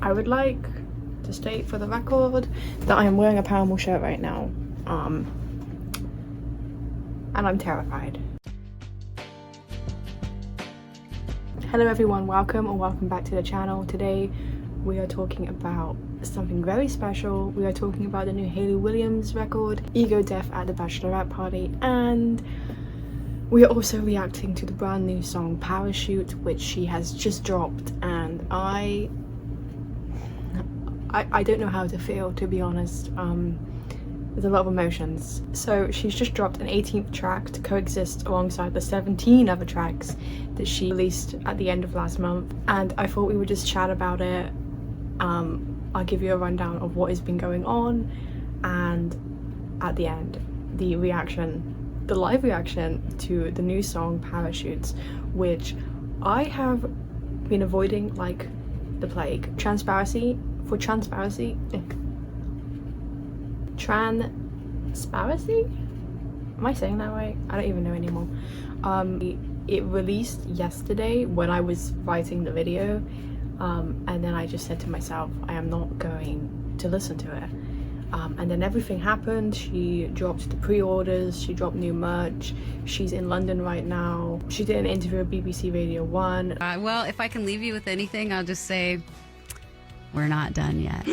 I would like to state for the record that I am wearing a Paramore shirt right now, and I'm terrified. Hello everyone, welcome or welcome back to the channel. Today we are talking about something very special. We are talking about the new Hayley Williams record, Ego Death at the Bachelorette Party, and we are also reacting to the brand new song Parachute, which she has just dropped, and I don't know how to feel, to be honest. There's a lot of emotions. So she's just dropped an 18th track to coexist alongside the 17 other tracks that she released at the end of last month, and I thought we would just chat about it. I'll give you a rundown of what has been going on, and at the end, the live reaction to the new song Parachutes, which I have been avoiding like the plague. Transparency? Am I saying that right? I don't even know anymore. It released yesterday when I was writing the video, and then I just said to myself, I am not going to listen to it. And then everything happened. She dropped the pre-orders, she dropped new merch, she's in London right now. She did an interview with BBC Radio 1. Well, if I can leave you with anything, I'll just say we're not done yet.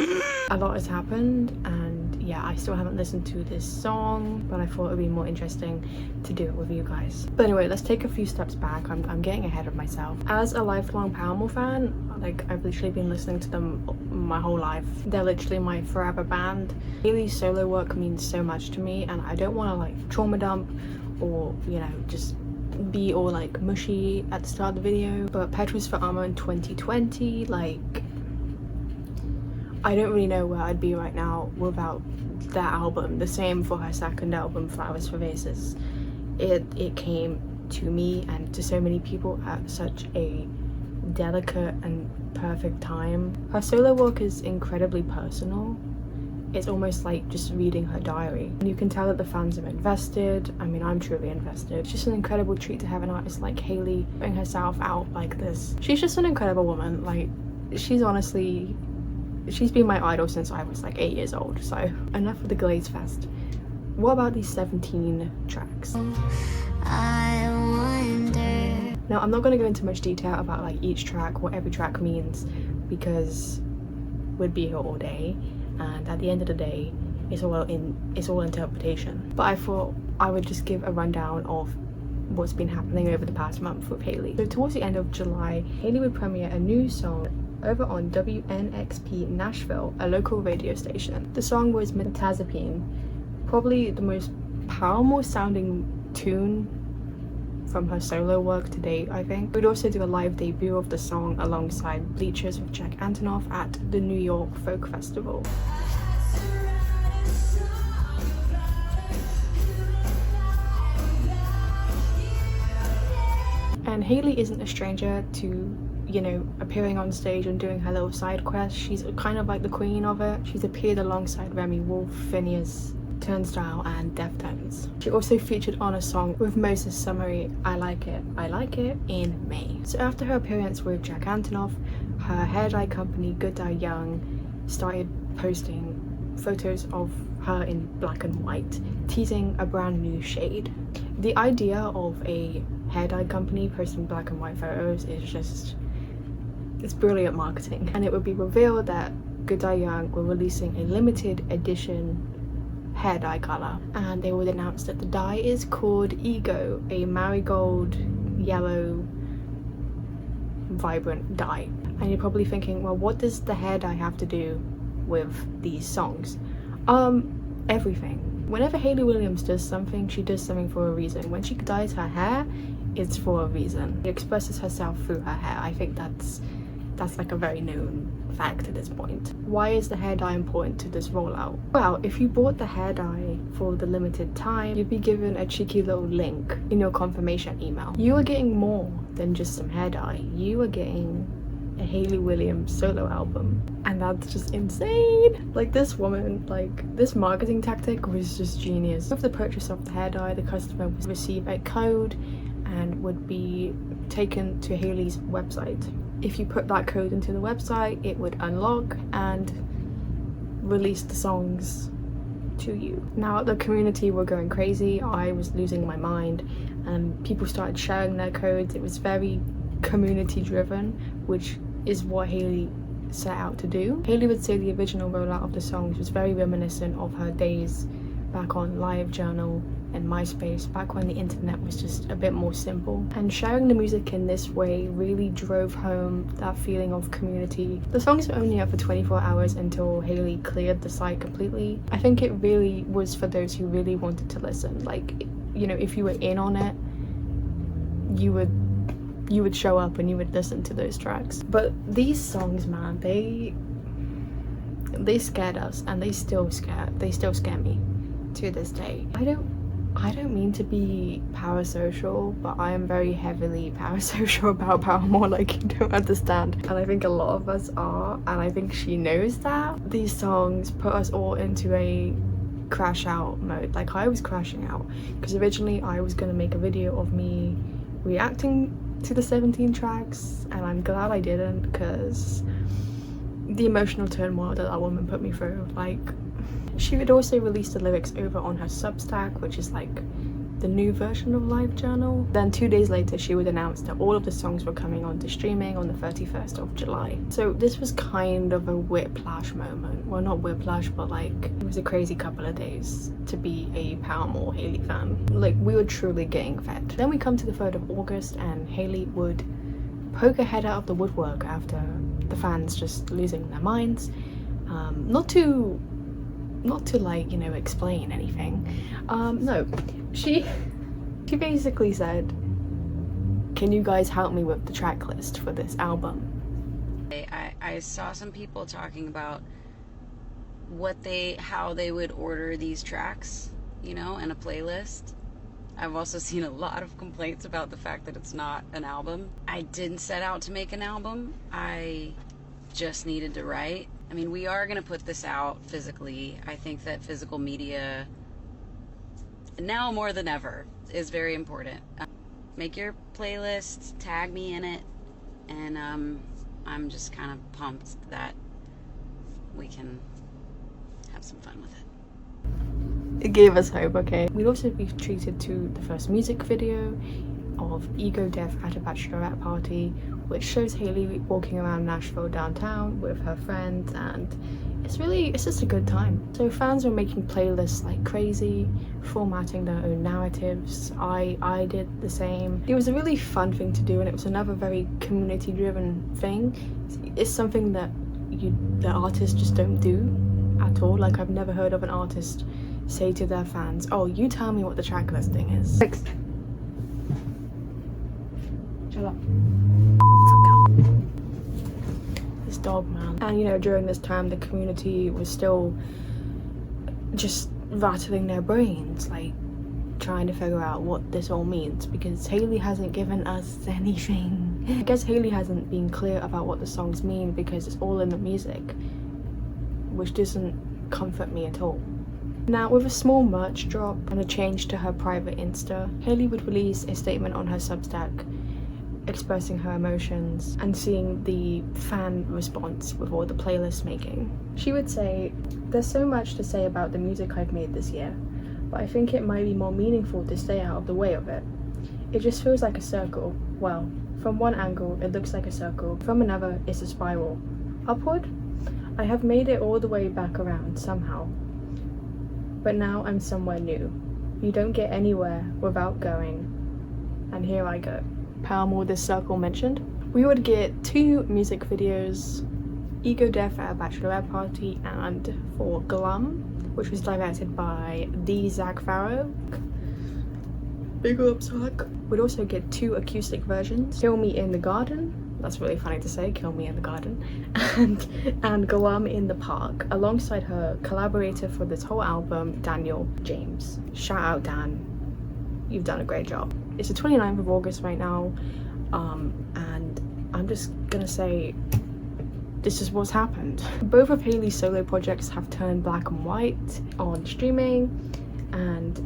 A lot has happened, and yeah, I still haven't listened to this song, but I thought it would be more interesting to do it with you guys. But anyway, let's take a few steps back. I'm getting ahead of myself. As a lifelong Paramore fan, like, I've literally been listening to them my whole life. They're literally my forever band. Hayley's solo work means so much to me, and I don't want to like trauma dump or, you know, just be all like mushy at the start of the video. But Petros for Armor in 2020, like, I don't really know where I'd be right now without that album. The same for her second album, Flowers for Vases. It came to me and to so many people at such a delicate and perfect time. Her solo work is incredibly personal. It's almost like just reading her diary. You can tell that the fans are invested. I mean, I'm truly invested. It's just an incredible treat to have an artist like Hayley putting herself out like this. She's just an incredible woman. Like, she's been my idol since I was like 8 years old. So enough of the Glaze Fest. What about these 17 tracks? I wonder. Now, I'm not going to go into much detail about like each track, what every track means, because we'd be here all day, and at the end of the day, it's all interpretation. But I thought I would just give a rundown of what's been happening over the past month with Hayley. So towards the end of July, Hayley would premiere a new song over on WNXP Nashville, a local radio station. The song was Metazapine, probably the most Paramore sounding tune from her solo work to date, I think. We'd also do a live debut of the song alongside Bleachers with Jack Antonoff at the New York Folk Festival. And Hayley isn't a stranger to, you know, appearing on stage and doing her little side quest. She's kind of like the queen of it. She's appeared alongside Remy Wolf, Phineas, Turnstile and Deftones. She also featured on a song with Moses Summery, I Like It, in May. So after her appearance with Jack Antonoff, her hair dye company Good Die Young started posting photos of her in black and white, teasing a brand new shade. The idea of a hair dye company posting black and white photos is just, it's brilliant marketing. And it would be revealed that Good Die Young were releasing a limited edition hair dye color, and they would announce that the dye is called Ego, a marigold yellow vibrant dye. And you're probably thinking, well, what does the hair dye have to do with these songs? Everything. Whenever Hayley Williams does something, she does something for a reason. When she dyes her hair, it's for a reason. She expresses herself through her hair. I think that's like a very known fact at this point. Why is the hair dye important to this rollout? Well, if you bought the hair dye for the limited time, you'd be given a cheeky little link in your confirmation email. You are getting more than just some hair dye. You are getting a Hayley Williams solo album, and that's just insane. Like, this woman, like, this marketing tactic was just genius. With the purchase of the hair dye, the customer would receive a code and would be taken to Hayley's website if you put that code into the website, it would unlock and release the songs to you. Now the community were going crazy. I was losing my mind, and people started sharing their codes. It was very community driven, which is what Hayley set out to do. Hayley would say the original rollout of the songs was very reminiscent of her days back on LiveJournal and MySpace, back when the internet was just a bit more simple. And sharing the music in this way really drove home that feeling of community. The songs were only up for 24 hours until Hayley cleared the site completely. I think it really was for those who really wanted to listen. Like, you know, if you were in on it, you would show up and you would listen to those tracks. But these songs, man, they scared us, and they still scare me to this day. I don't mean to be parasocial, but I am very heavily parasocial about Paramore, like you don't understand. And I think a lot of us are, and I think she knows that. These songs put us all into a crash out mode. Like, I was crashing out because originally I was gonna make a video of me reacting to the 17 tracks, and I'm glad I didn't, because the emotional turmoil that woman put me through. Like, she would also release the lyrics over on her Substack, which is like the new version of LiveJournal. Then 2 days later, she would announce that all of the songs were coming on to streaming on the 31st of July. So this was kind of a whiplash moment. Well, not whiplash, but like, it was a crazy couple of days to be a Paramore Hayley fan. Like, we were truly getting fed. Then we come to the 3rd of August, and Hayley would poke her head out of the woodwork after the fans just losing their minds. Not to like, you know, explain anything. No, she basically said, can you guys help me with the track list for this album? I saw some people talking about how they would order these tracks, you know, in a playlist. I've also seen a lot of complaints about the fact that it's not an album. I didn't set out to make an album. I just needed to write. I mean, we are going to put this out physically. I think that physical media, now more than ever, is very important. Make your playlist, tag me in it, and I'm just kind of pumped that we can have some fun with it. It gave us hope, okay? We'd also be treated to the first music video of Ego Death at a bachelorette party, which shows Hayley walking around Nashville downtown with her friends, and it's just a good time. So fans were making playlists like crazy, formatting their own narratives. I did the same. It was a really fun thing to do, and it was another very community driven thing. It's something that the artists just don't do at all. Like, I've never heard of an artist say to their fans, oh, you tell me what the track listing is. Shut up. This dog, man. And you know, during this time, the community was still just rattling their brains, like trying to figure out what this all means, because Hayley hasn't given us anything. I guess Hayley hasn't been clear about what the songs mean because it's all in the music, which doesn't comfort me at all. Now, with a small merch drop and a change to her private Insta, Hayley would release a statement on her Substack expressing her emotions and seeing the fan response with all the playlist making. She would say, there's so much to say about the music I've made this year, but I think it might be more meaningful to stay out of the way of it. It just feels like a circle. Well, from one angle it looks like a circle, from another it's a spiral. Upward? I have made it all the way back around somehow. But now I'm somewhere new. You don't get anywhere without going. And here I go. Paramore, this circle mentioned. We would get 2 music videos, Ego Death at a bachelorette party and For Glum, which was directed by the Zach Farrow. Big up, Zach. We'd also get 2 acoustic versions, Kill Me in the Garden, that's really funny to say, Kill Me in the Garden, and Glum in the Park, alongside her collaborator for this whole album, Daniel James. Shout out, Dan. You've done a great job. It's the 29th of August right now, and I'm just gonna say this is what's happened. Both of Hayley's solo projects have turned black and white on streaming, and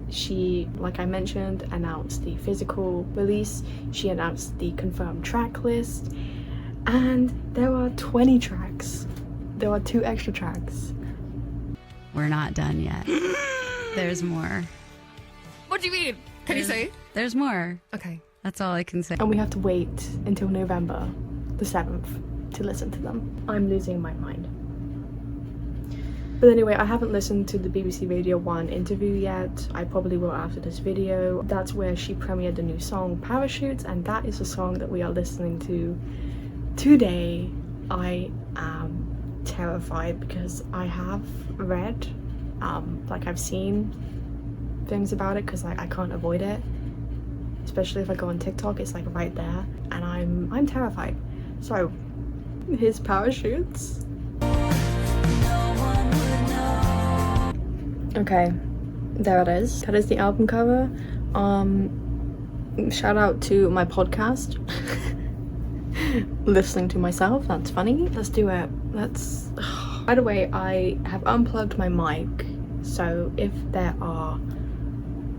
she, like I mentioned, announced the physical release. She announced the confirmed track list, And there are 20 tracks. There are 2 extra tracks. We're not done yet. There's more. What do you mean? Can you say? There's more. Okay. That's all I can say. And we have to wait until November the 7th to listen to them. I'm losing my mind. But anyway, I haven't listened to the BBC Radio 1 interview yet. I probably will after this video. That's where she premiered the new song Parachutes, and that is the song that we are listening to today. I am terrified because I have read, like I've seen things about it because like I can't avoid it. Especially if I go on TikTok, it's like right there, and I'm terrified. So here's Parachutes. Okay, there it is. That is the album cover. Shout out to my podcast. Listening to myself, that's funny. Let's do it. Let's. By the way, I have unplugged my mic, so if there are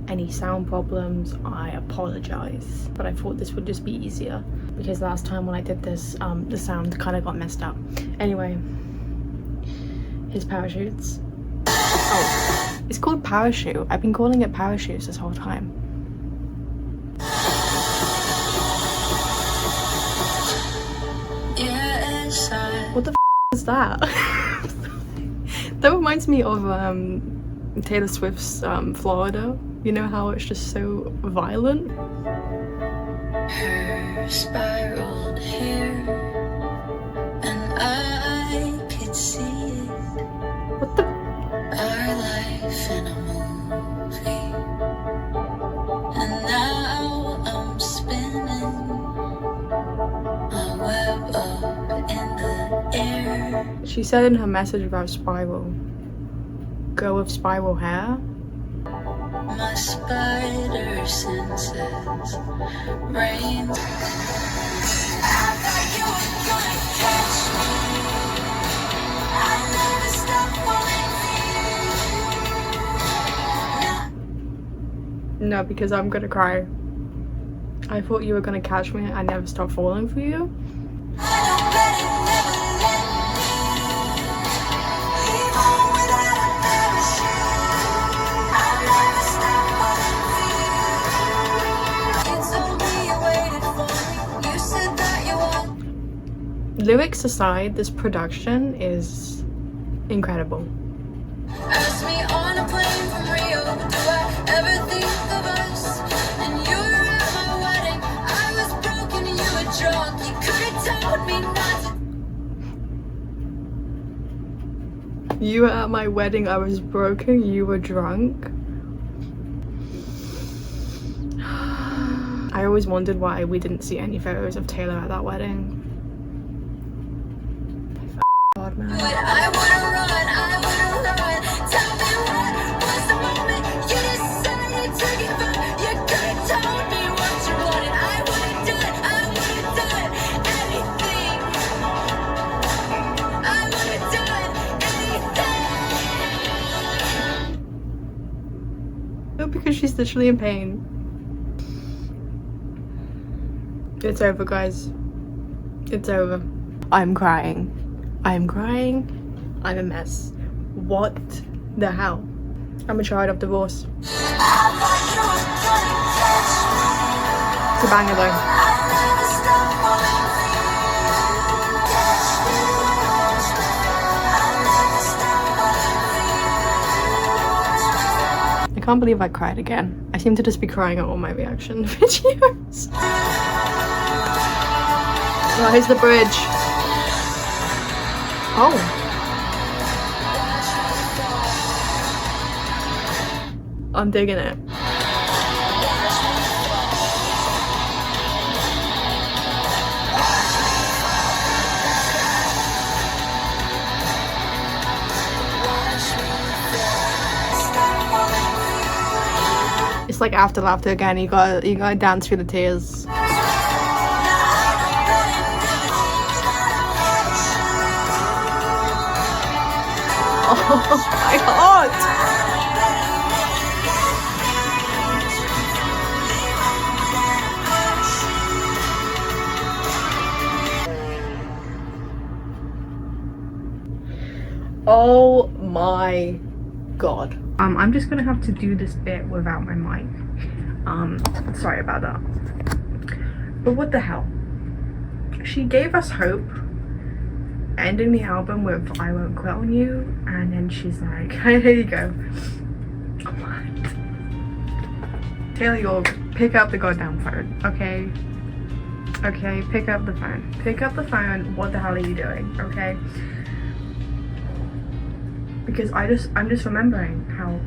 any sound problems, I apologize. But I thought this would just be easier because last time when I did this, the sound kind of got messed up. Anyway, here's Parachutes. Oh, it's called Parachute. I've been calling it Parachutes this whole time. What the is that? That reminds me of Taylor Swift's Florida. You know how it's just so violent? Her spiraled hair, and I could see it. What the? Our life in a movie, and now I'm spinning my web up in the air. She said in her message about Spiral, go with spiral hair. My spider senses rain. I thought you were gonna catch me. I never stopped falling for you. No, because I'm gonna cry. I thought you were gonna catch me. I never stopped falling for you. I know better, never let me leave home without a parachute. I never stopped falling for you. You told me you waited for me. You said that you want. Lyrics aside, this production is incredible. Ask me on a plane from Rio, do I ever think of us? And you were at my wedding. I was broken and you were drunk. You could have told me not to. You were at my wedding, I was broken, you were drunk. I always wondered why we didn't see any photos of Taylor at that wedding. God, man. But I wanna run, I wanna run. Tell me what was the moment you decided to give up? You could have told me what you wanted. I would have done anything. I would have done anything. No, because she's literally in pain. It's over, guys. It's over. I'm crying. I'm crying. I'm a mess. What the hell? I'm a child of divorce. It's a banger though. I can't believe I cried again. I seem to just be crying at all my reaction videos. Oh, here's the bridge. Oh. I'm digging it. It's like after laughter again. You gotta dance through the tears. Oh my god! Oh my god. I'm just gonna have to do this bit without my mic. Sorry about that. But what the hell? She gave us hope, ending the album with I Won't Quit on You, and then she's like, hey, here you go. What? Hayley, you'll pick up the goddamn phone, okay? Okay, pick up the phone. Pick up the phone. What the hell are you doing, okay? Because I'm just remembering how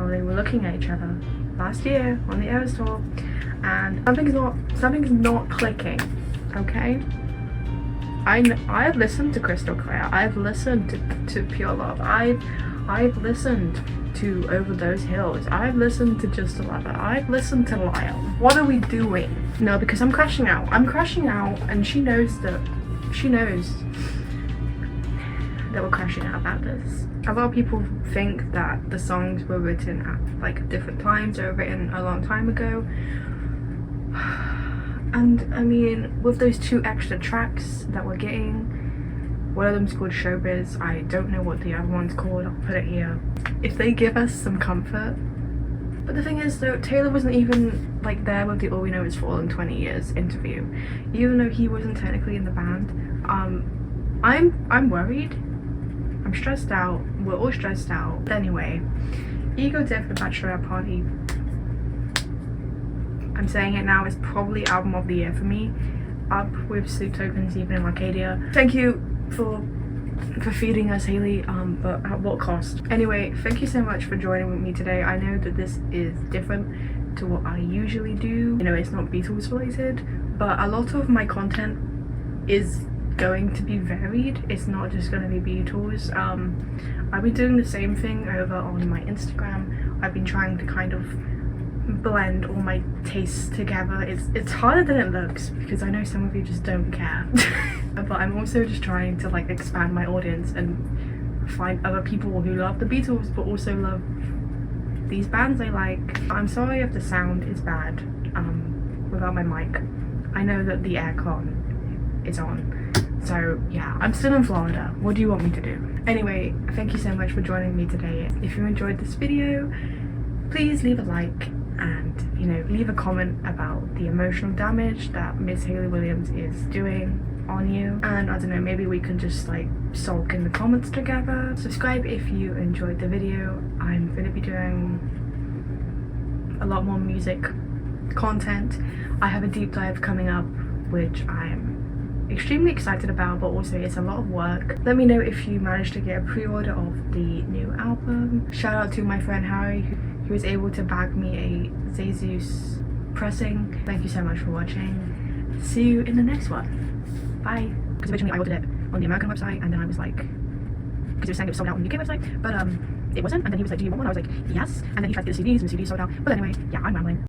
they were looking at each other last year on the Eras tour, and something's not clicking, okay? I've listened to Crystal Clear. I've listened to Pure Love. I've listened to Over Those Hills. I've listened to Just a Lover. I've listened to Lyle. What are we doing? No, because I'm crashing out. I'm crashing out, and she knows that we're crashing out about this. A lot of people think that the songs were written at like different times. They were written a long time ago. And I mean, with those 2 extra tracks that we're getting, one of them's called Showbiz. I don't know what the other one's called. I'll put it here. If they give us some comfort. But the thing is though, Taylor wasn't even like there with the All We Know Is For in 20 Years interview. Even though he wasn't technically in the band. I'm worried. I'm stressed out. We're all stressed out. But anyway, Ego Death, The Bachelorette Party. I'm saying it now, is probably album of the year for me, up with Sleep Tokens, Even in Arcadia. Thank you for feeding us, Hayley, but at what cost? Anyway, thank you so much for joining with me today. I know that this is different to what I usually do. You know, it's not Beatles related, but a lot of my content is going to be varied. It's not just going to be Beatles. I've been doing the same thing over on my Instagram. I've been trying to kind of blend all my tastes together. It's harder than it looks, because I know some of you just don't care. But I'm also just trying to like expand my audience and find other people who love the Beatles but also love these bands I like. I'm sorry if the sound is bad without my mic. I know that the aircon is on. So yeah, I'm still in Florida. What do you want me to do? Anyway, thank you so much for joining me today. If you enjoyed this video, please leave a like and, you know, leave a comment about the emotional damage that Miss Hayley Williams is doing on you. And I don't know, maybe we can just like sulk in the comments together. Subscribe if you enjoyed the video. I'm gonna be doing a lot more music content. I have a deep dive coming up, which I'm extremely excited about, but also it's a lot of work. Let me know if you managed to get a pre-order of the new album. Shout out to my friend Harry who was able to bag me a Jesus pressing. Thank you so much for watching. See you in the next one. Bye. Because originally I ordered it on the American website, and then I was like, because it was saying it was sold out on the UK website, but it wasn't. And then he was like, do you want one? I was like, yes. And then he tried to get the CDs and the CDs sold out. But anyway, yeah, I'm rambling.